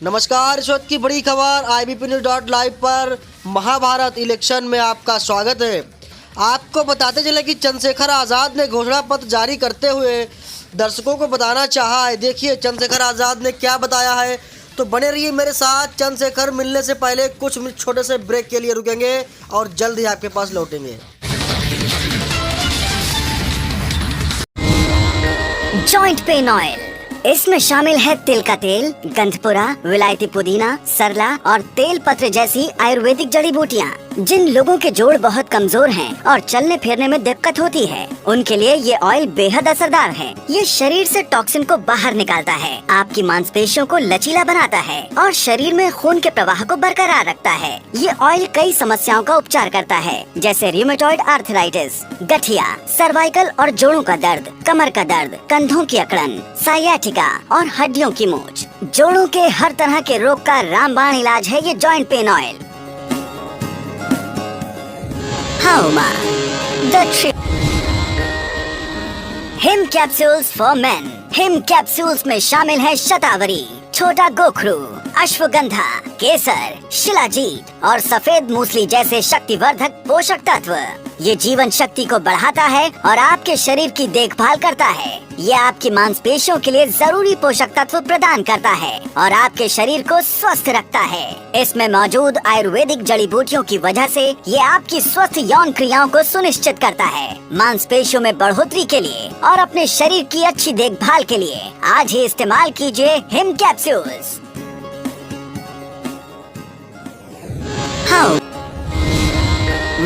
नमस्कार, इस वक्त की बड़ी खबर IBPnews.live पर महाभारत इलेक्शन में आपका स्वागत है। आपको बताते चले कि चंद्रशेखर आज़ाद ने घोषणा पत्र जारी करते हुए दर्शकों को बताना चाहा है। देखिए चंद्रशेखर आज़ाद ने क्या बताया है, तो बने रहिए मेरे साथ। चंद्रशेखर मिलने से पहले कुछ छोटे से ब्रेक के लिए रुकेंगे और जल्द ही आपके पास लौटेंगे। जॉइंट पेन ऑयल, इसमें शामिल है तिल का तेल, गंधपुरा, विलायती पुदीना, सरला और तेल पत्र जैसी आयुर्वेदिक जड़ी बूटियाँ। जिन लोगों के जोड़ बहुत कमजोर हैं और चलने फिरने में दिक्कत होती है, उनके लिए ये ऑयल बेहद असरदार है। ये शरीर से टॉक्सिन को बाहर निकालता है, आपकी मांसपेशियों को लचीला बनाता है और शरीर में खून के प्रवाह को बरकरार रखता है। ये ऑयल कई समस्याओं का उपचार करता है, जैसे रूमेटॉइड आर्थराइटिस, गठिया, सर्वाइकल और जोड़ों का दर्द, कमर का दर्द, कंधों की अकड़न, सायाटिका और हड्डियों की मोच। जोड़ों के हर तरह के रोग का रामबाण इलाज है ये joint pain oil. Him capsules for main. Him capsules में शामिल है शतावरी, छोटा गोखरू, अश्वगंधा, केसर, शिलाजीत और सफेद मूसली जैसे शक्तिवर्धक पोषक तत्व। ये जीवन शक्ति को बढ़ाता है और आपके शरीर की देखभाल करता है। ये आपकी मांसपेशियों के लिए जरूरी पोषक तत्व प्रदान करता है और आपके शरीर को स्वस्थ रखता है। इसमें मौजूद आयुर्वेदिक जड़ी बूटियों की वजह से ये आपकी स्वस्थ यौन क्रियाओं को सुनिश्चित करता है। मांसपेशियों में बढ़ोतरी के लिए और अपने शरीर की अच्छी देखभाल के लिए आज ही इस्तेमाल कीजिए him capsules.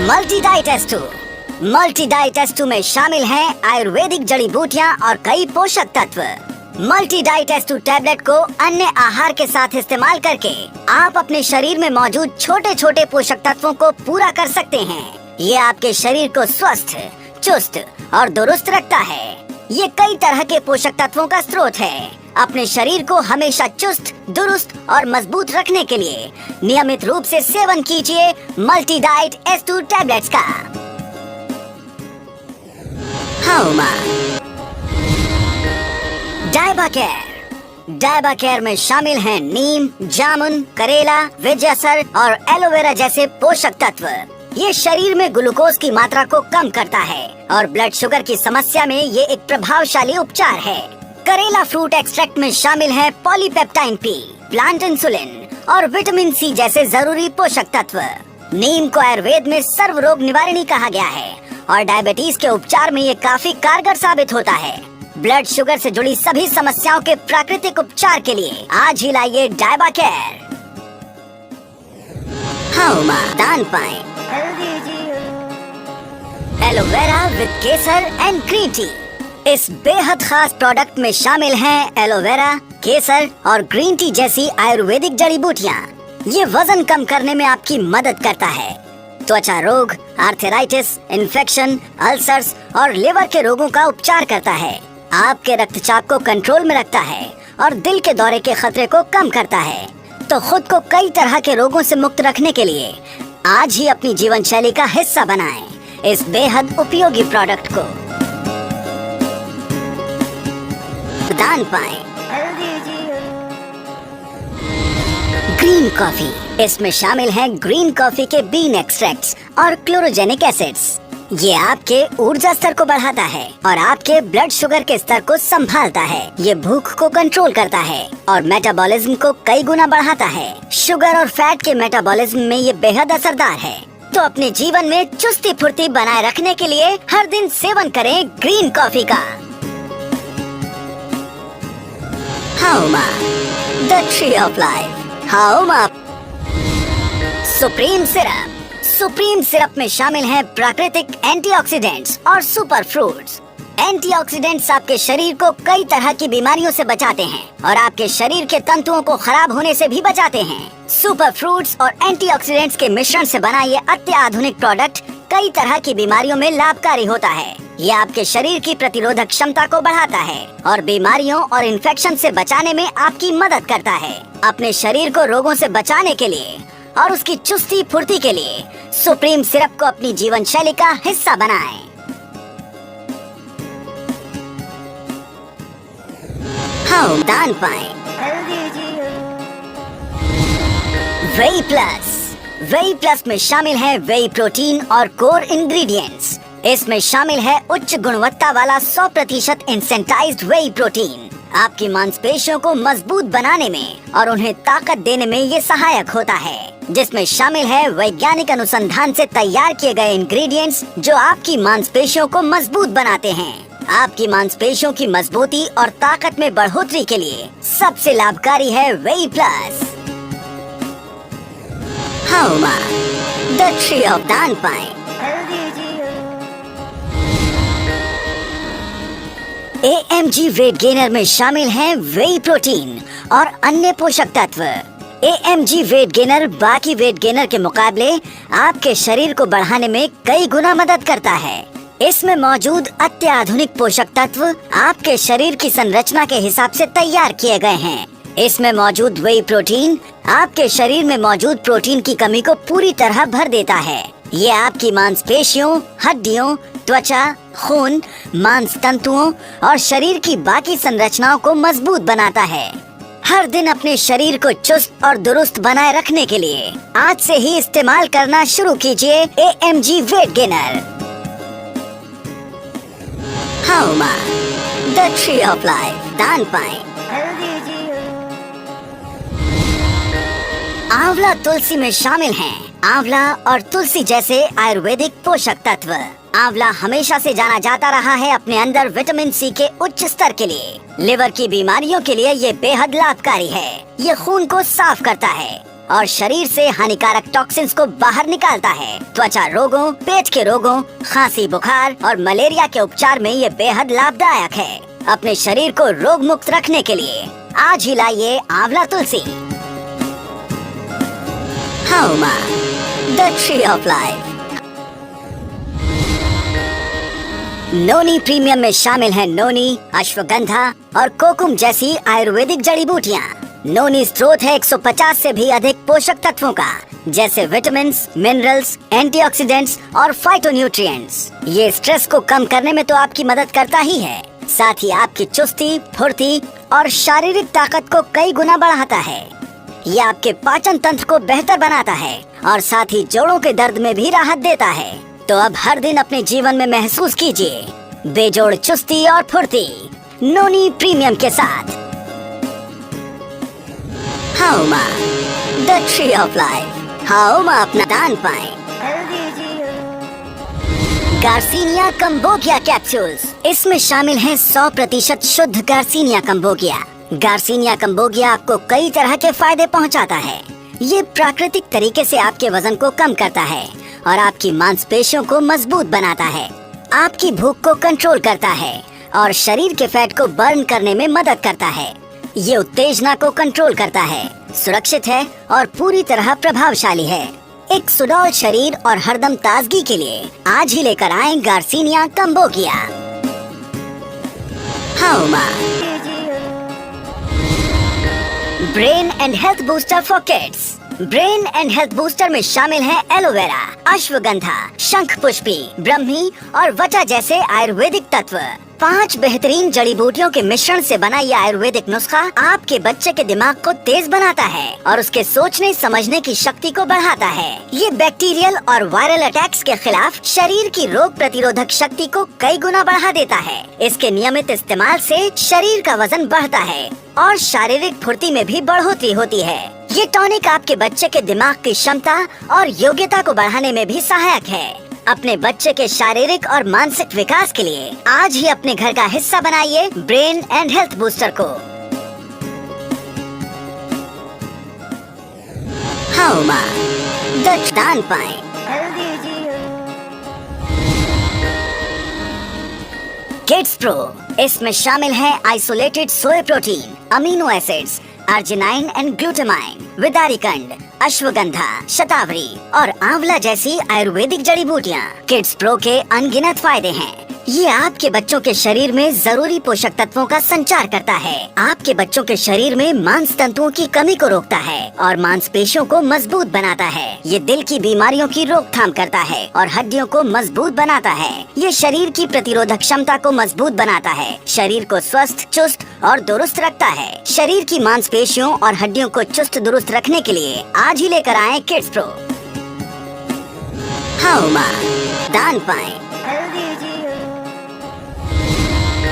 Multi diet S2। Multi diet S2 में शामिल हैं आयुर्वेदिक जड़ी बूटियां और कई पोषक तत्व। मल्टी डाइट S2 टैबलेट को अन्य आहार के साथ इस्तेमाल करके आप अपने शरीर में मौजूद छोटे छोटे पोषक तत्वों को पूरा कर सकते हैं। ये आपके शरीर को स्वस्थ, चुस्त और दुरुस्त रखता है। ये कई तरह के पोषक तत्वों का स्रोत है। अपने शरीर को हमेशा चुस्त, दुरुस्त और मजबूत rखने के लिए नियमित रूप से सेवन कीजिए मल्टी डाइट S2 टैबलेट्स का। डायबाकेयर। डायबाकेयर में शामिल हैं नीम, जामुन, करेला, विजयसर और एलोवेरा जैसे पोषक तत्व। ये शरीर में ग्लूकोज की मात्रा को कम करता है और ब्लड शुगर की समस्या में ये एक प्रभावशाली उपचार है। करेला फ्रूट एक्सट्रैक्ट में शामिल है पॉलीपेप्टाइन P, प्लांट इंसुलिन और विटामिन C जैसे जरूरी पोषक तत्व। नीम को आयुर्वेद में सर्व रोग निवारणी कहा गया है और डायबिटीज के उपचार में ये काफी कारगर साबित होता है। ब्लड शुगर से जुड़ी सभी समस्याओं के प्राकृतिक उपचार के लिए आज ही लाइए डायबाकेयर। दान पाएं aloe vera with Kesar and green tea. इस बेहद खास प्रोडक्ट में शामिल हैं एलोवेरा, केसर और ग्रीन टी जैसी आयुर्वेदिक जड़ी बूटियाँ। ये वजन कम करने में आपकी मदद करता है। त्वचा रोग, आर्थराइटिस, इन्फेक्शन, अल्सर्स और लिवर के रोगों का उपचार करता है। आपके रक्तचाप को कंट्रोल में रखता है और दिल के दौरे के खतरे को कम करता है। तो खुद को कई तरह के रोगों से मुक्त रखने के लिए आज ही अपनी जीवन शैली का हिस्सा बनाएं इस बेहद उपयोगी प्रोडक्ट को। दान पाएं ग्रीन कॉफी। इसमें शामिल हैं ग्रीन कॉफी के बीन एक्सट्रैक्ट्स और क्लोरोजेनिक एसिड्स। ये आपके ऊर्जा स्तर को बढ़ाता है और आपके ब्लड शुगर के स्तर को संभालता है। ये भूख को कंट्रोल करता है और मेटाबॉलिज्म को कई गुना बढ़ाता है। शुगर और फैट के मेटाबॉलिज्म में ये बेहद असरदार है। तो अपने जीवन में चुस्ती फुर्ती बनाए रखने के लिए हर दिन सेवन करें ग्रीन कॉफी का। Haoma, the tree of life. Haoma supreme syrup. Supreme syrup में शामिल हैं प्राकृतिक एंटीऑक्सीडेंट्स और सुपर फ्रूट्स। एंटीऑक्सीडेंट्स आपके शरीर को कई तरह की बीमारियों से बचाते हैं और आपके शरीर के तंतुओं को खराब होने से भी बचाते हैं। सुपर फ्रूट्स और एंटीऑक्सीडेंट्स के मिश्रण से बना ये अत्याधुनिक प्रोडक्ट कई तरह की बीमारियों में लाभकारी होता है। ये आपके शरीर की प्रतिरोधक क्षमता को बढ़ाता है और बीमारियों और इन्फेक्शन से बचाने में आपकी मदद करता है। अपने शरीर को रोगों से बचाने के लिए और उसकी चुस्ती फुर्ती के लिए सुप्रीम सिरप को अपनी जीवन शैली का हिस्सा बनाएं। दान पाएं वेई प्लस में शामिल है वेई प्रोटीन और कोर इंग्रेडिएंट्स। इसमें शामिल है उच्च गुणवत्ता वाला 100% इंसेंटाइज्ड वेई प्रोटीन। आपकी मांसपेशियों को मजबूत बनाने में और उन्हें ताकत देने में ये सहायक होता है, जिसमें शामिल है वैज्ञानिक अनुसंधान से तैयार किए गए इंग्रेडिएंट्स जो आपकी मांसपेशियों को मजबूत बनाते हैं। आपकी मांसपेशियों की मजबूती और ताकत में बढ़ोतरी के लिए सबसे लाभकारी है वेई प्लस। हाउमा, द ट्री ऑफ दान पाए। AMG वेट गेनर में शामिल है वेई प्रोटीन और अन्य पोषक तत्व। AMG वेट गेनर बाकी वेट गेनर के मुकाबले आपके शरीर को बढ़ाने में कई गुना मदद करता है। इसमें मौजूद अत्याधुनिक पोषक तत्व आपके शरीर की संरचना के हिसाब से तैयार किए गए हैं। इसमें मौजूद वेई प्रोटीन आपके शरीर में मौजूद प्रोटीन की कमी को पूरी तरह भर देता है। ये आपकी मांसपेशियों, हड्डियों, त्वचा, खून, मांस तंतुओं और शरीर की बाकी संरचनाओं को मजबूत बनाता है। हर दिन अपने शरीर को चुस्त और दुरुस्त बनाए रखने के लिए आज से ही इस्तेमाल करना शुरू कीजिए AMG वेट गेनर। हाउमा, द ट्री ऑफ लाइफ, दान पाए। आंवला तुलसी में शामिल हैं आंवला और तुलसी जैसे आयुर्वेदिक पोषक तत्व। आंवला हमेशा से जाना जाता रहा है अपने अंदर विटामिन सी के उच्च स्तर के लिए। लिवर की बीमारियों के लिए ये बेहद लाभकारी है। ये खून को साफ करता है और शरीर से हानिकारक टॉक्सिन्स को बाहर निकालता है। त्वचा रोगों, पेट के रोगों, खांसी, बुखार और मलेरिया के उपचार में ये बेहद लाभदायक है। अपने शरीर को रोग मुक्त रखने के लिए आज ही लाइए आंवला तुलसी। हाउमा, the tree of life. Noni premium में शामिल है नोनी, अश्वगंधा और कोकुम जैसी आयुर्वेदिक जड़ी बूटियाँ। नोनी स्रोत है 150 से भी अधिक पोषक तत्वों का, जैसे विटामिन्स, मिनरल्स, एंटीऑक्सीडेंट्स और फाइटोन्यूट्रिएंट्स। ये स्ट्रेस को कम करने में तो आपकी मदद करता ही है, साथ ही आपकी चुस्ती, फुर्ती और शारीरिक ताकत को कई गुना बढ़ाता है। ये आपके पाचन तंत्र को बेहतर बनाता है और साथ ही जोड़ों के दर्द में भी राहत देता है। तो अब हर दिन अपने जीवन में महसूस कीजिए बेजोड़ चुस्ती और फुर्ती नोनी प्रीमियम के साथ। हाउमा, द ट्री ऑफ लाइफ। हाउमा अपना दान पाए। Garcinia cambogia capsules. इसमें शामिल है 100% शुद्ध गार्सिनिया कंबोगिया। गार्सिनिया कंबोगिया आपको कई तरह के फायदे पहुंचाता है। ये प्राकृतिक तरीके से आपके वजन को कम करता है और आपकी मांसपेशियों को मजबूत बनाता है। आपकी भूख को कंट्रोल करता है और शरीर के फैट को बर्न करने में मदद करता है। ये उत्तेजना को कंट्रोल करता है, सुरक्षित है और पूरी तरह प्रभावशाली है। एक सुडौल शरीर और हरदम ताजगी के लिए आज ही लेकर आएं गार्सिनिया कंबोगिया। हाउमा, brain and health booster for kids. Brain and health booster में शामिल है एलोवेरा, अश्वगंधा, शंख पुष्पी, ब्रह्मी और वटा जैसे आयुर्वेदिक तत्व। 5 बेहतरीन जड़ी बूटियों के मिश्रण से बना यह आयुर्वेदिक नुस्खा आपके बच्चे के दिमाग को तेज बनाता है और उसके सोचने समझने की शक्ति को बढ़ाता है। ये बैक्टीरियल और वायरल अटैक्स के खिलाफ शरीर की रोग प्रतिरोधक शक्ति को कई गुना बढ़ा देता है। इसके नियमित इस्तेमाल से शरीर का वजन बढ़ता है और शारीरिक फुर्ती में भी बढ़ोतरी होती है। ये टॉनिक आपके बच्चे के दिमाग की क्षमता और योग्यता को बढ़ाने में भी सहायक है। अपने बच्चे के शारीरिक और मानसिक विकास के लिए आज ही अपने घर का हिस्सा बनाइए ब्रेन एंड हेल्थ बूस्टर को। हाउमा, द दान पाए। Kids pro. इसमें शामिल है isolated soy protein, amino acids, arginine and glutamine, vidarikand, ashwagandha, shatavari और आंवला जैसी आयुर्वेदिक जड़ी बूटियाँ। किड्स प्रो के अनगिनत फायदे हैं। ये आपके बच्चों के शरीर में जरूरी पोषक तत्वों का संचार करता है। आपके बच्चों के शरीर में मांस तंतुओं की कमी को रोकता है और मांसपेशियों को मजबूत बनाता है। ये दिल की बीमारियों की रोकथाम करता है और हड्डियों को मजबूत बनाता है। ये शरीर की प्रतिरोधक क्षमता को मजबूत बनाता है, शरीर को स्वस्थ, चुस्त और दुरुस्त रखता है। शरीर की मांसपेशियों और हड्डियों को चुस्त दुरुस्त रखने के लिए आज ही लेकर आए किड्स प्रो। हाँ माँ, दान पाएं।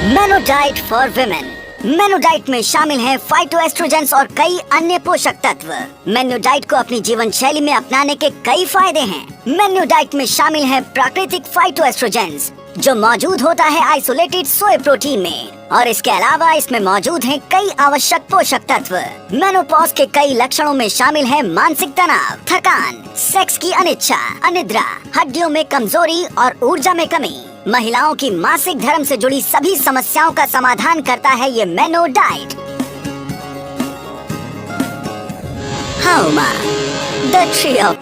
मेनोडाइट फॉर विमेन। मेनोडाइट में शामिल हैं फाइटोएस्ट्रोजेंस और कई अन्य पोषक तत्व। मेनोडाइट को अपनी जीवन शैली में अपनाने के कई फायदे हैं। मेनोडाइट में शामिल है प्राकृतिक फाइटोएस्ट्रोजेंस जो मौजूद होता है आइसोलेटेड सोय प्रोटीन में, और इसके अलावा इसमें मौजूद हैं कई आवश्यक पोषक तत्व। मेनोपॉज के कई लक्षणों में शामिल है मानसिक तनाव, थकान, सेक्स की अनिच्छा, अनिद्रा, हड्डियों में कमजोरी और ऊर्जा में कमी। महिलाओं की मासिक धर्म से जुड़ी सभी समस्याओं का समाधान करता है ये मेनोडाइट। The tree of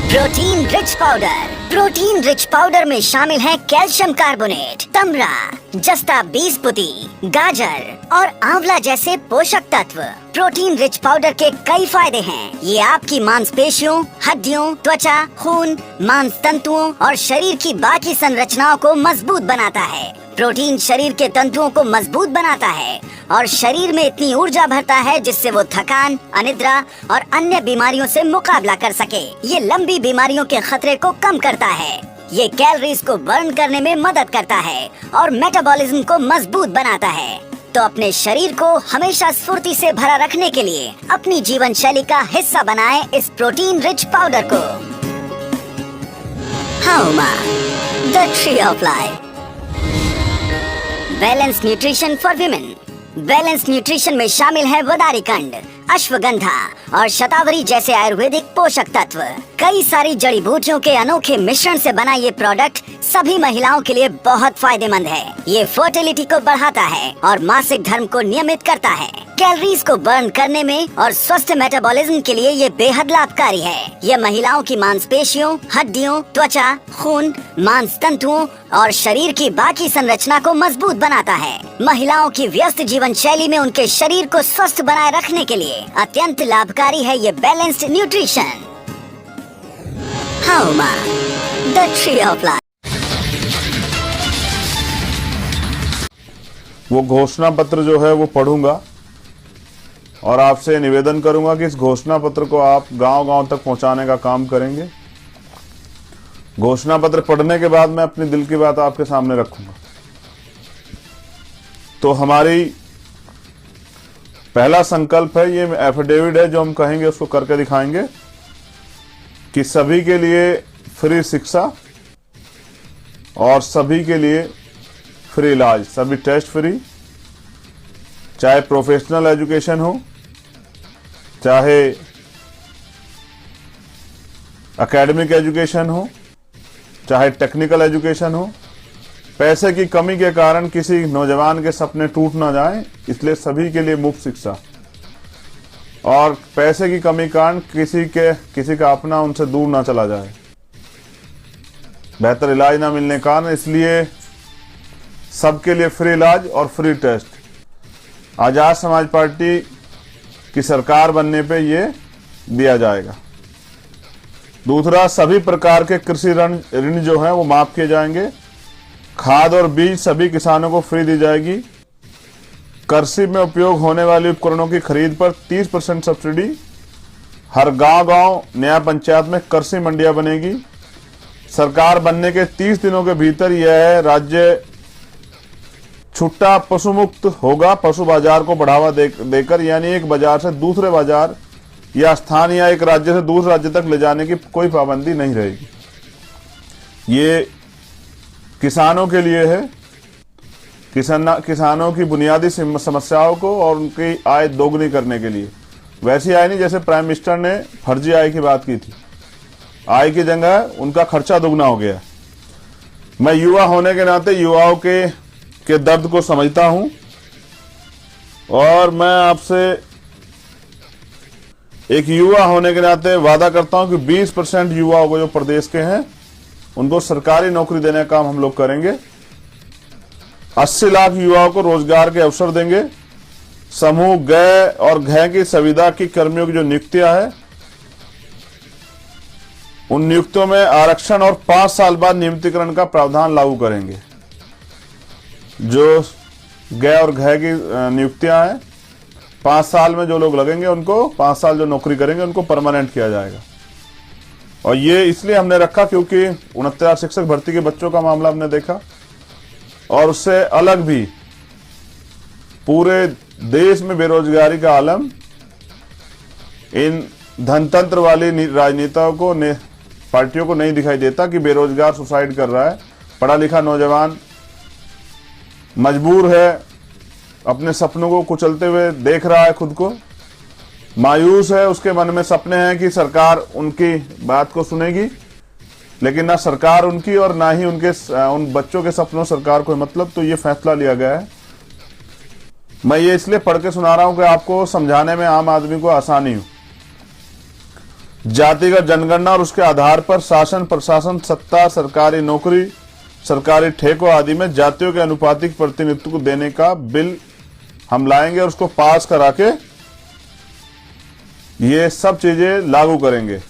protein rich powder. Protein rich powder में शामिल है कैल्शियम कार्बोनेट, तमरा, जस्ता बीसपुती, गाजर और आंवला जैसे पोषक तत्व। प्रोटीन रिच पाउडर के कई फायदे हैं। ये आपकी मांसपेशियों, हड्डियों, त्वचा, खून, मांस तंतुओं और शरीर की बाकी संरचनाओं को मजबूत बनाता है। प्रोटीन शरीर के तंतुओं को मजबूत बनाता है और शरीर में इतनी ऊर्जा भरता है जिससे वो थकान, अनिद्रा और अन्य बीमारियों से मुकाबला कर सके। ये लंबी बीमारियों के खतरे को कम करता है। ये कैलोरीज को बर्न करने में मदद करता है और मेटाबॉलिज्म को मजबूत बनाता है। तो अपने शरीर को हमेशा स्फूर्ति से भरा रखने के लिए अपनी जीवन शैली का हिस्सा बनाएं इस प्रोटीन रिच पाउडर को। The tree of life. Balance nutrition for women. Balance nutrition में शामिल है वदारीकंड, अश्वगंधा और शतावरी जैसे आयुर्वेदिक पोषक तत्व। कई सारी जड़ी बूटियों के अनोखे मिश्रण से बना ये प्रोडक्ट सभी महिलाओं के लिए बहुत फायदेमंद है। ये फर्टिलिटी को बढ़ाता है और मासिक धर्म को नियमित करता है। कैलोरीज को बर्न करने में और स्वस्थ मेटाबॉलिज्म के लिए ये बेहद लाभकारी है। ये महिलाओं की मांसपेशियों, हड्डियों, त्वचा, खून, मांस तंतुओं और शरीर की बाकी संरचना को मजबूत बनाता है। महिलाओं की व्यस्त जीवन शैली में उनके शरीर को स्वस्थ बनाए रखने के लिए अत्यंत लाभकारी है ये balanced nutrition. The tree of life. वो घोषणा पत्र जो है वो पढ़ूंगा और आपसे निवेदन करूंगा कि इस घोषणा पत्र को आप गांव-गांव तक पहुंचाने का काम करेंगे। घोषणा पत्र पढ़ने के बाद मैं अपनी दिल की बात आपके सामने रखूंगा। तो हमारी पहला संकल्प है, ये एफिडेविट है जो हम कहेंगे उसको करके दिखाएंगे कि सभी के लिए फ्री शिक्षा और सभी के लिए फ्री इलाज, सभी टेस्ट फ्री, चाहे प्रोफेशनल एजुकेशन हो, चाहे एकेडमिक एजुकेशन हो, चाहे टेक्निकल एजुकेशन हो। पैसे की कमी के कारण किसी नौजवान के सपने टूट ना जाएं, इसलिए सभी के लिए मुफ्त शिक्षा। और पैसे की कमी के कारण किसी का अपना उनसे दूर ना चला जाए, बेहतर इलाज ना मिलने के कारण, इसलिए सबके लिए फ्री इलाज और free test. Azad Samaj party की सरकार बनने पे ये दिया जाएगा। दूसरा, सभी प्रकार के कृषि ऋण जो है वो माफ किए जाएंगे। खाद और बीज सभी किसानों को फ्री दी जाएगी। कृषि में उपयोग होने वाले उपकरणों की खरीद पर 30% सब्सिडी। हर गांव-गांव न्याय पंचायत में कृषि मंडियां बनेगी। सरकार बनने के 30 दिनों के भीतर यह राज्य छुट्टा पशु मुक्त होगा। पशु बाजार को बढ़ावा देकर, यानी एक बाजार से दूसरे बाजार या स्थान या एक राज्य से दूसरे राज्य तक ले जाने की कोई पाबंदी नहीं रहेगी। ये किसानों के लिए है। किसानों की बुनियादी समस्याओं को और उनकी आय दोगुनी करने के लिए। वैसी आय नहीं जैसे प्राइम मिनिस्टर ने फर्जी आय की बात की थी। आय की जगह उनका खर्चा दोगुना हो गया। मैं युवा होने के नाते युवाओं के दर्द को समझता हूं और मैं आपसे एक युवा होने के नाते वादा करता हूं कि 20% युवाओं को जो प्रदेश के हैं उनको सरकारी नौकरी देने का काम हम लोग करेंगे। 80 लाख युवाओं को रोजगार के अवसर देंगे। समूह ग और घ की संविदा की कर्मियों की जो नियुक्तियां है, उन नियुक्तियों में आरक्षण और 5 साल बाद नियमितीकरण का प्रावधान लागू करेंगे। जो ग और घ की नियुक्तियां हैं, 5 साल में जो लोग लगेंगे उनको 5 साल जो नौकरी करेंगे उनको परमानेंट किया जाएगा। और ये इसलिए हमने रखा क्योंकि 69 शिक्षक भर्ती के बच्चों का मामला हमने देखा, और उससे अलग भी पूरे देश में बेरोजगारी का आलम इन धनतंत्र वाली राजनेताओं को पार्टियों को नहीं दिखाई देता कि बेरोजगार सुसाइड कर रहा है। पढ़ा लिखा नौजवान मजबूर है, अपने सपनों को कुचलते हुए देख रहा है, खुद को मायूस है, उसके मन में सपने हैं कि सरकार उनकी बात को सुनेगी, लेकिन ना सरकार उनकी और ना ही उन बच्चों के सपनों सरकार को मतलब। तो ये फैसला लिया गया है। मैं ये इसलिए पढ़ के सुना रहा हूं कि आपको समझाने में आम आदमी को आसानी हो। जातिगत जनगणना और उसके आधार पर शासन, प्रशासन, सत्ता, सरकारी नौकरी, सरकारी ठेकों आदि में जातियों के अनुपातिक प्रतिनिधित्व को देने का बिल हम लाएंगे और उसको पास करा के ये सब चीजें लागू करेंगे।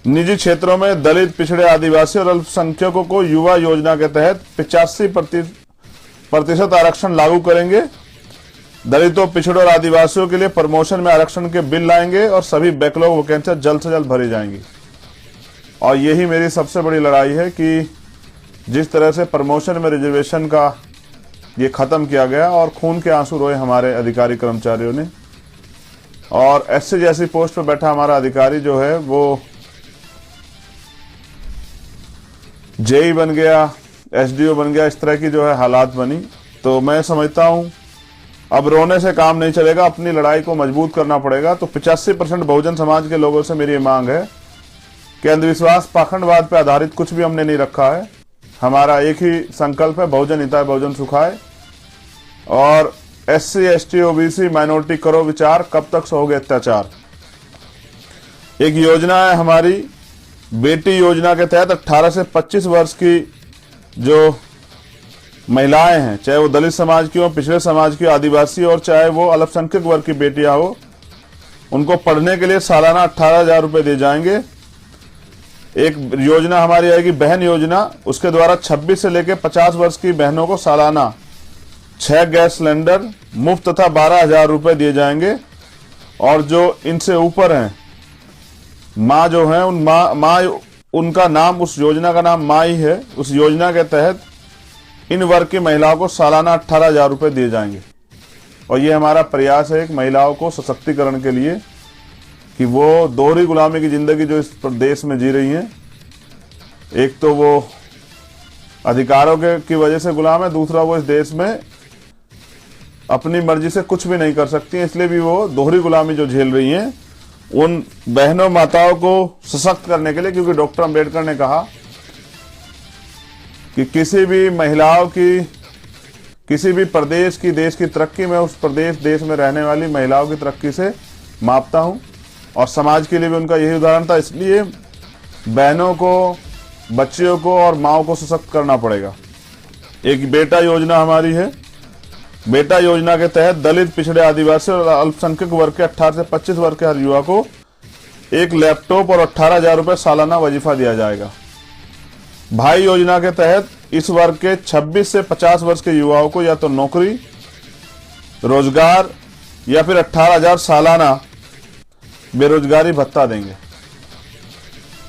निजी क्षेत्रों में दलित, पिछड़े, आदिवासी और अल्पसंख्यकों को युवा योजना के तहत 85% आरक्षण लागू करेंगे। दलितों, पिछड़ों और आदिवासियों के लिए प्रमोशन में आरक्षण के बिल लाएंगे और सभी बैकलॉग वैकेंसियां जल्द से जल्द भरी जाएंगी। और यही मेरी सबसे बड़ी लड़ाई है कि जिस तरह से प्रमोशन में रिजर्वेशन का ये खत्म किया गया और खून के आंसू रोए हमारे अधिकारी कर्मचारियों ने, और एससी जैसी पोस्ट पर बैठा हमारा अधिकारी जो है वो जेई बन गया, एसडीओ बन गया, इस तरह की जो है हालात बनी। तो मैं समझता हूं अब रोने से काम नहीं चलेगा, अपनी लड़ाई को मजबूत करना पड़ेगा। तो 85% बहुजन समाज के लोगों से मेरी मांग है कि अंधविश्वास, पाखंडवाद पर आधारित कुछ भी हमने नहीं रखा है। हमारा एक ही संकल्प है, बहुजन हिताय बहुजन सुखाय। और एससी, एसटी, ओबीसी, माइनॉरिटी करो विचार, कब तक सहोगे अत्याचार। एक योजना है हमारी बेटी योजना के तहत 18 से 25 वर्ष की जो महिलाएं हैं, चाहे वो दलित समाज की हो, पिछड़े समाज की, आदिवासी, और चाहे वो अल्पसंख्यक वर्ग की बेटियां हो, उनको पढ़ने के लिए सालाना 18,000 रुपए दिए जाएंगे। एक योजना हमारी आएगी बहन योजना, उसके द्वारा 26 से लेकर 50 वर्ष की बहनों को सालाना 6 गैस सिलेंडर मुफ्त तथा 12,000 रुपए दिए जाएंगे। और जो इनसे ऊपर हैं, माँ जो है, उन माँ उनका नाम, उस योजना का नाम माँ ही है। उस योजना के तहत इन वर्ग की महिलाओं को सालाना 18,000 रुपए दिए जाएंगे। और ये हमारा प्रयास है एक महिलाओं को सशक्तिकरण के लिए कि वो दोहरी गुलामी की जिंदगी जो इस प्रदेश में जी रही हैं, एक तो वो अधिकारों की वजह से गुलाम है, दूसरा वो इस देश में अपनी मर्जी से कुछ भी नहीं कर सकती हैं, इसलिए भी वो दोहरी गुलामी जो झेल रही हैं, उन बहनों माताओं को सशक्त करने के लिए। क्योंकि डॉक्टर अंबेडकर ने कहा कि किसी भी महिलाओं की, किसी भी प्रदेश की, देश की तरक्की में उस प्रदेश, देश में रहने वाली महिलाओं की तरक्की से मापता हूं। और समाज के लिए भी उनका यही उदाहरण था। इसलिए बहनों को, बच्चियों को और माओं को सशक्त करना पड़ेगा। एक बेटा योजना हमारी है। बेटा योजना के तहत दलित, पिछड़े, आदिवासी और अल्पसंख्यक वर्ग के 18 से 25 वर्ग के हर युवा को एक लैपटॉप और 18,000 रुपए सालाना वजीफा दिया जाएगा। भाई योजना के तहत इस वर्ग के 26 से 50 वर्ष के युवाओं को या तो नौकरी, रोजगार या फिर 18,000 सालाना बेरोजगारी भत्ता देंगे।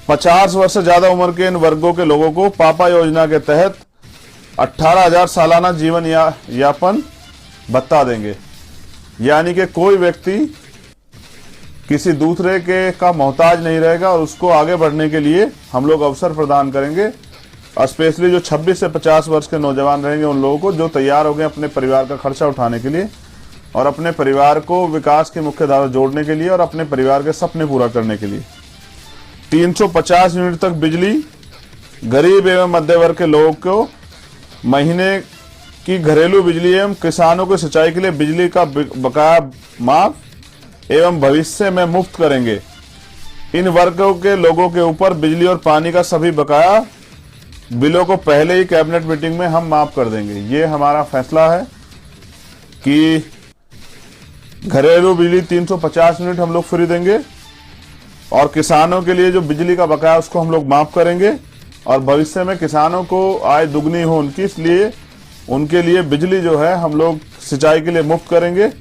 50 वर्ष से ज्यादा उम्र के इन वर्गों के लोगों को पापा योजना के तहत 18,000 सालाना जीवन यापन भत्ता देंगे। यानी कि कोई व्यक्ति किसी दूसरे के का मोहताज नहीं रहेगा और उसको आगे बढ़ने के लिए हम लोग अवसर प्रदान करेंगे। और स्पेशली जो 26 से 50 वर्ष के नौजवान रहेंगे, उन लोगों को जो तैयार हो गए अपने परिवार का खर्चा उठाने के लिए और अपने परिवार को विकास की मुख्य धारा जोड़ने के लिए और अपने परिवार के सपने पूरा करने के लिए। 350 यूनिट तक बिजली गरीब एवं मध्य वर्ग के लोगों को महीने की घरेलू बिजली एवं किसानों को सिंचाई के लिए बिजली का बकाया माफ एवं भविष्य में मुफ्त करेंगे। इन वर्गों के लोगों के ऊपर बिजली और पानी का सभी बकाया बिलों को पहले ही कैबिनेट मीटिंग में हम माफ कर देंगे। ये हमारा फैसला है कि घरेलू बिजली 350 यूनिट हम लोग फ्री देंगे और किसानों के लिए जो बिजली का बकाया उसको हम लोग माफ करेंगे और भविष्य में किसानों को आय दुगनी हो उनकी, इसलिए उनके लिए बिजली जो है हम लोग सिंचाई के लिए मुफ्त करेंगे।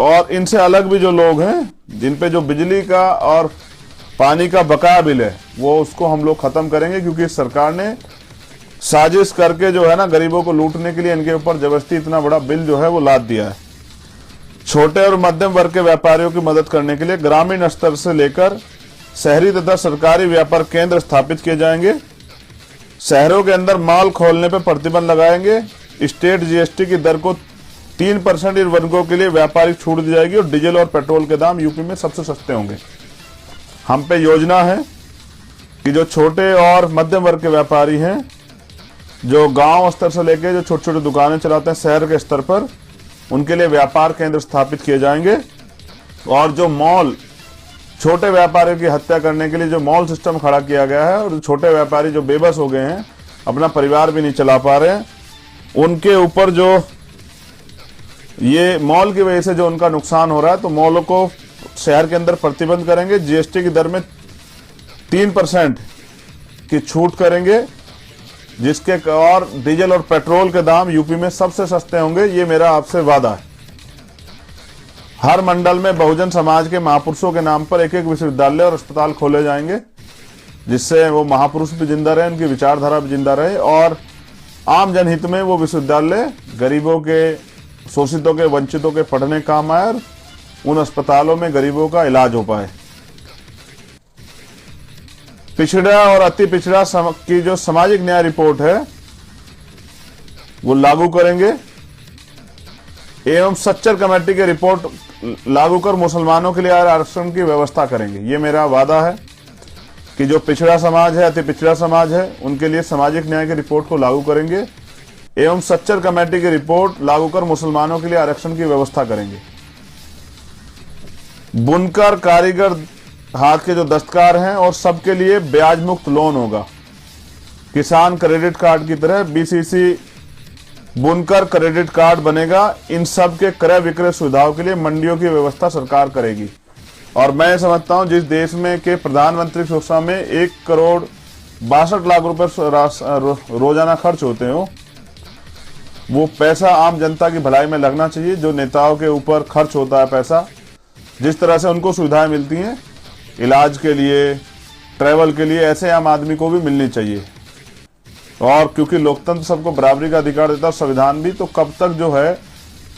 और इनसे अलग भी जो लोग हैं जिन पे जो बिजली का और पानी का बकाया बिल है वो उसको हम लोग खत्म करेंगे, क्योंकि सरकार ने साजिश करके जो है ना गरीबों को लूटने के लिए इनके ऊपर जबरदस्ती इतना बड़ा बिल जो है वो लाद दिया है। छोटे और मध्यम वर्ग के व्यापारियों की मदद करने के लिए ग्रामीण स्तर से लेकर शहरी तथा सरकारी व्यापार केंद्र स्थापित किए जाएंगे। शहरों के अंदर मॉल खोलने पर प्रतिबंध लगाएंगे। स्टेट जीएसटी की दर को 3% इन वर्गों के लिए व्यापारिक छूट दी जाएगी और डीजल और पेट्रोल के दाम यूपी में सबसे सस्ते होंगे। हम पे योजना है कि जो छोटे और मध्यम वर्ग के व्यापारी हैं, जो गांव स्तर से लेकर जो छोटी छोटी दुकानें चलाते हैं शहर के स्तर पर, उनके लिए व्यापार केंद्र स्थापित किए जाएंगे। और जो मॉल, छोटे व्यापारियों की हत्या करने के लिए जो मॉल सिस्टम खड़ा किया गया है और छोटे व्यापारी जो बेबस हो गए हैं, अपना परिवार भी नहीं चला पा रहे हैं, उनके ऊपर जो ये मॉल की वजह से जो उनका नुकसान हो रहा है, तो मॉलों को शहर के अंदर प्रतिबंध करेंगे। जीएसटी की दर में 3% की छूट करेंगे, जिसके और डीजल और पेट्रोल के दाम यूपी में सबसे सस्ते होंगे। ये मेरा आपसे वादा है। हर मंडल में बहुजन समाज के महापुरुषों के नाम पर एक एक विश्वविद्यालय और अस्पताल खोले जाएंगे, जिससे वो महापुरुष भी जिंदा रहे, उनकी विचारधारा भी जिंदा रहे और आम जनहित में वो विश्वविद्यालय गरीबों के, शोषितों के, वंचितों के पढ़ने काम आए और उन अस्पतालों में गरीबों का इलाज हो पाए। पिछड़ा और अति पिछड़ा की जो सामाजिक न्याय रिपोर्ट है वो लागू करेंगे एवं सच्चर कमेटी की रिपोर्ट लागू कर मुसलमानों के लिए आरक्षण की व्यवस्था करेंगे। ये मेरा वादा है कि जो पिछड़ा समाज है, अति पिछड़ा समाज है, उनके लिए सामाजिक न्याय की रिपोर्ट को लागू करेंगे एवं सच्चर कमेटी की रिपोर्ट लागू कर मुसलमानों के लिए आरक्षण की व्यवस्था करेंगे। बुनकर, कारीगर, हाथ के जो दस्तकार हैं और सबके लिए ब्याज मुक्त लोन होगा। किसान क्रेडिट कार्ड की तरह बीसीसी बुनकर क्रेडिट कार्ड बनेगा। इन सब के क्रय विक्रय सुविधाओं के लिए मंडियों की व्यवस्था सरकार करेगी। और मैं समझता हूं जिस देश में के प्रधानमंत्री सुरक्षा में 1,62,00,000 रुपए रोजाना खर्च होते हो, वो पैसा आम जनता की भलाई में लगना चाहिए। जो नेताओं के ऊपर खर्च होता है पैसा, जिस तरह से उनको सुविधाएं मिलती हैं इलाज के लिए, ट्रैवल के लिए, ऐसे आम आदमी को भी मिलनी चाहिए। और क्योंकि लोकतंत्र सबको बराबरी का अधिकार देता है, संविधान भी, तो कब तक जो है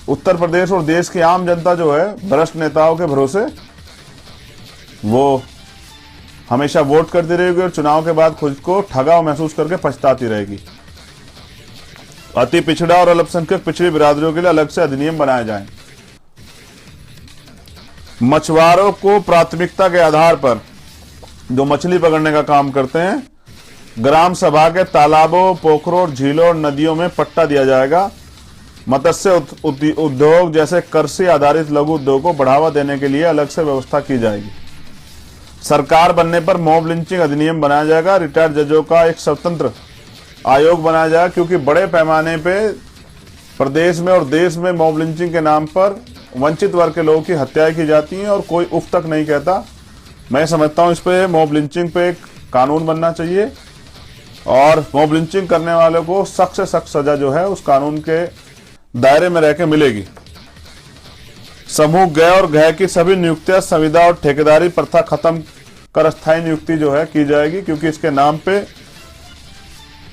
उत्तर प्रदेश और देश की आम जनता जो है भ्रष्ट नेताओं के भरोसे वो हमेशा वोट करती रहेगी और चुनाव के बाद खुद को ठगा महसूस करके पछताती रहेगी। अति पिछड़ा और अल्पसंख्यक पिछड़ी बिरादरियों के लिए अलग से अधिनियम बनाए जाएं। मछुआरों को प्राथमिकता के आधार पर जो मछली पकड़ने का काम करते हैं, ग्राम सभा के तालाबों, पोखरों, झीलों और नदियों में पट्टा दिया जाएगा। मत्स्य उद्योग जैसे कृषि आधारित लघु उद्योग को बढ़ावा देने के लिए अलग से व्यवस्था की जाएगी। सरकार बनने पर मॉब लिंचिंग अधिनियम बनाया जाएगा। रिटायर्ड जजों का एक स्वतंत्र आयोग बनाया जाएगा, क्योंकि बड़े पैमाने पे प्रदेश में और देश में मॉब लिंचिंग के नाम पर वंचित वर्ग के लोगों की हत्याएं की जाती हैं और कोई उफ तक नहीं कहता। मैं समझता हूं इस पे मॉब लिंचिंग पे एक कानून बनना चाहिए और मॉब लिंचिंग करने वालों को सख्त से सख्त सजा जो है उस कानून के दायरे में रहकर मिलेगी। समूह ग और घ की सभी नियुक्तियां संविदा और ठेकेदारी प्रथा खत्म कर अस्थायी नियुक्ति जो है की जाएगी, क्योंकि इसके नाम पे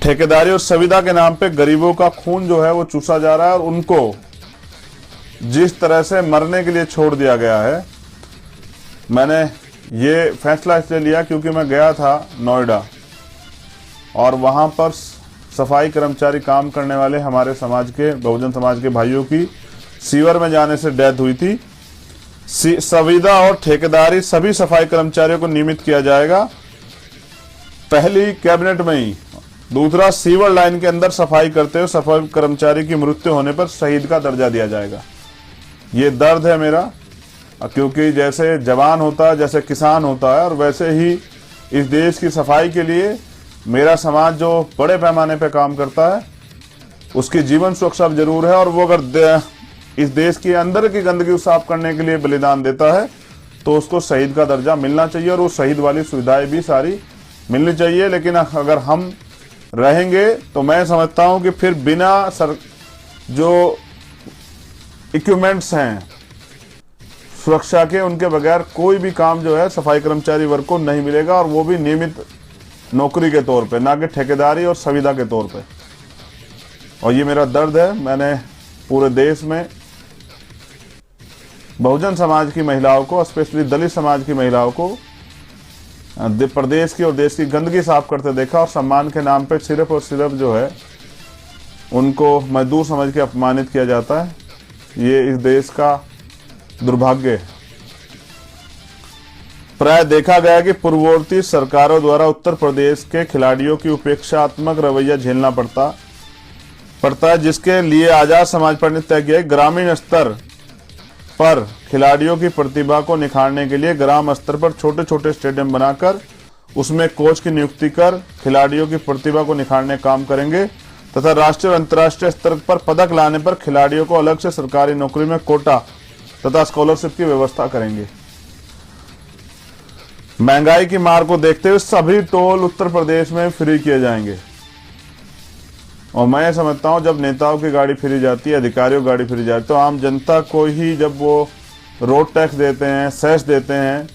ठेकेदारी और संविदा के नाम पे गरीबों का खून जो है वो चूसा जा रहा है और उनको जिस तरह से मरने के लिए छोड़ दिया गया है। मैंने ये फैसला इसलिए लिया क्योंकि मैं गया था नोएडा और वहां पर सफाई कर्मचारी काम करने वाले हमारे समाज के, बहुजन समाज के भाइयों की सीवर में जाने से डेथ हुई थी। संविदा और ठेकेदारी सभी सफाई कर्मचारियों को नियमित किया जाएगा, पहली कैबिनेट में ही। दूसरा, सीवर लाइन के अंदर सफाई करते हुए सफाई कर्मचारी की मृत्यु होने पर शहीद का दर्जा दिया जाएगा। ये दर्द है मेरा, क्योंकि जैसे जवान होता है, जैसे किसान होता है, और वैसे ही इस देश की सफाई के लिए मेरा समाज जो बड़े पैमाने पे काम करता है उसकी जीवन सुरक्षा जरूर है, और वो अगर इस देश के अंदर की गंदगी साफ करने के लिए बलिदान देता है तो उसको शहीद का दर्जा मिलना चाहिए और वो शहीद वाली सुविधाएं भी सारी मिलनी चाहिए। लेकिन अगर हम रहेंगे तो मैं समझता हूं कि फिर बिना जो इक्विपमेंट्स हैं सुरक्षा के, उनके बगैर कोई भी काम जो है सफाई कर्मचारी वर्ग को नहीं मिलेगा, और वो भी नियमित नौकरी के तौर पे, ना कि ठेकेदारी और सुविधा के तौर पे। और ये मेरा दर्द है। मैंने पूरे देश में बहुजन समाज की महिलाओं को, स्पेशली दलित समाज की महिलाओं को प्रदेश की और देश की गंदगी साफ करते देखा, और सम्मान के नाम पे सिर्फ और सिर्फ जो है उनको मजदूर समझ के अपमानित किया जाता है। ये इस देश का दुर्भाग्य है। प्राय देखा गया कि पूर्ववर्ती सरकारों द्वारा उत्तर प्रदेश के खिलाड़ियों की उपेक्षात्मक रवैया झेलना पड़ता है, जिसके लिए आजाद समाज पार्टी ने तय किया ग्रामीण स्तर पर खिलाड़ियों की प्रतिभा को निखारने के लिए ग्राम स्तर पर छोटे छोटे स्टेडियम बनाकर उसमें कोच की नियुक्ति कर खिलाड़ियों की प्रतिभा को निखारने का काम करेंगे, तथा राष्ट्रीय और अंतर्राष्ट्रीय स्तर पर पदक लाने पर खिलाड़ियों को अलग से सरकारी नौकरी में कोटा तथा स्कॉलरशिप की व्यवस्था करेंगे। महंगाई की मार को देखते हुए सभी टोल उत्तर प्रदेश में फ्री किए जाएंगे। और मैं समझता हूं जब नेताओं की गाड़ी फ्री जाती है, अधिकारियों की गाड़ी फ्री जाती है, तो आम जनता को ही जब वो रोड टैक्स देते हैं, सेस देते हैं,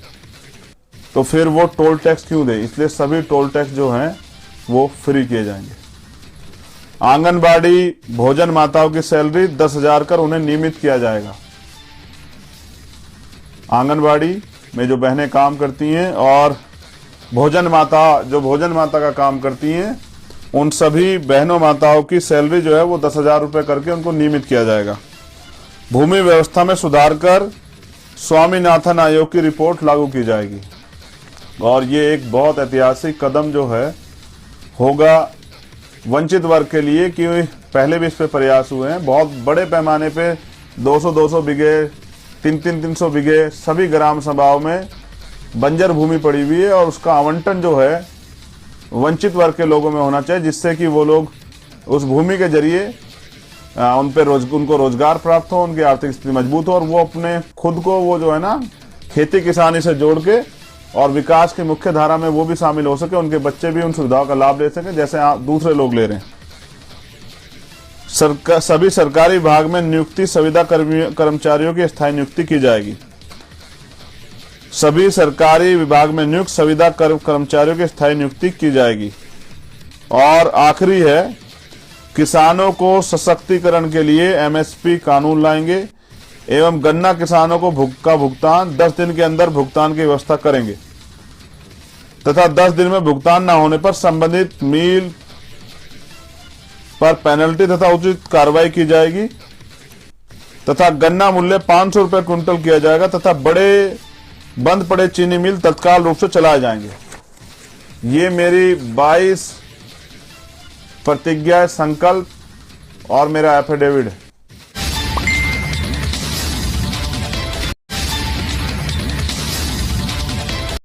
तो फिर वो टोल टैक्स क्यों दे। इसलिए सभी टोल टैक्स जो हैं वो फ्री किए जाएंगे। आंगनबाड़ी भोजन माताओं की सैलरी 10,000 कर उन्हें नियमित किया जाएगा। आंगनबाड़ी में जो बहनें काम करती हैं और भोजन माता का काम करती हैं, उन सभी बहनों माताओं की सैलरी जो है वो 10,000 रुपये करके उनको नियमित किया जाएगा। भूमि व्यवस्था में सुधार कर स्वामीनाथन आयोग की रिपोर्ट लागू की जाएगी। और ये एक बहुत ऐतिहासिक कदम जो है होगा वंचित वर्ग के लिए, कि पहले भी इस पे प्रयास हुए हैं। बहुत बड़े पैमाने पे 200-200 बीघे, 300 बीघे सभी ग्राम सभाओं में बंजर भूमि पड़ी हुई है, और उसका आवंटन जो है वंचित वर्ग के लोगों में होना चाहिए, जिससे कि वो लोग उस भूमि के जरिए उनको रोजगार प्राप्त हो, उनकी आर्थिक स्थिति मजबूत हो, और वो अपने खुद को वो जो है ना खेती किसानी से जोड़ के और विकास की मुख्य धारा में वो भी शामिल हो सके, उनके बच्चे भी उन सुविधाओं का लाभ ले सके जैसे दूसरे लोग ले रहे हैं। सभी सरकारी विभाग में नियुक्ति संविदा कर्मचारियों की स्थायी नियुक्ति की जाएगी। सभी सरकारी विभाग में नियुक्त संविदा कर्मचारियों की स्थायी नियुक्ति की जाएगी। और आखिरी है, किसानों को सशक्तिकरण के लिए एमएसपी कानून लाएंगे एवं गन्ना किसानों को भुगतान 10 दिन के अंदर भुगतान की व्यवस्था करेंगे, तथा 10 दिन में भुगतान न होने पर संबंधित मिल पर पेनल्टी तथा उचित कार्रवाई की जाएगी, तथा गन्ना मूल्य 500 रुपये क्विंटल किया जाएगा, तथा बंद पड़े चीनी मिल तत्काल रूप से चलाए जाएंगे। ये मेरी 22 प्रतिज्ञा, संकल्प और मेरा एफिडेविट है।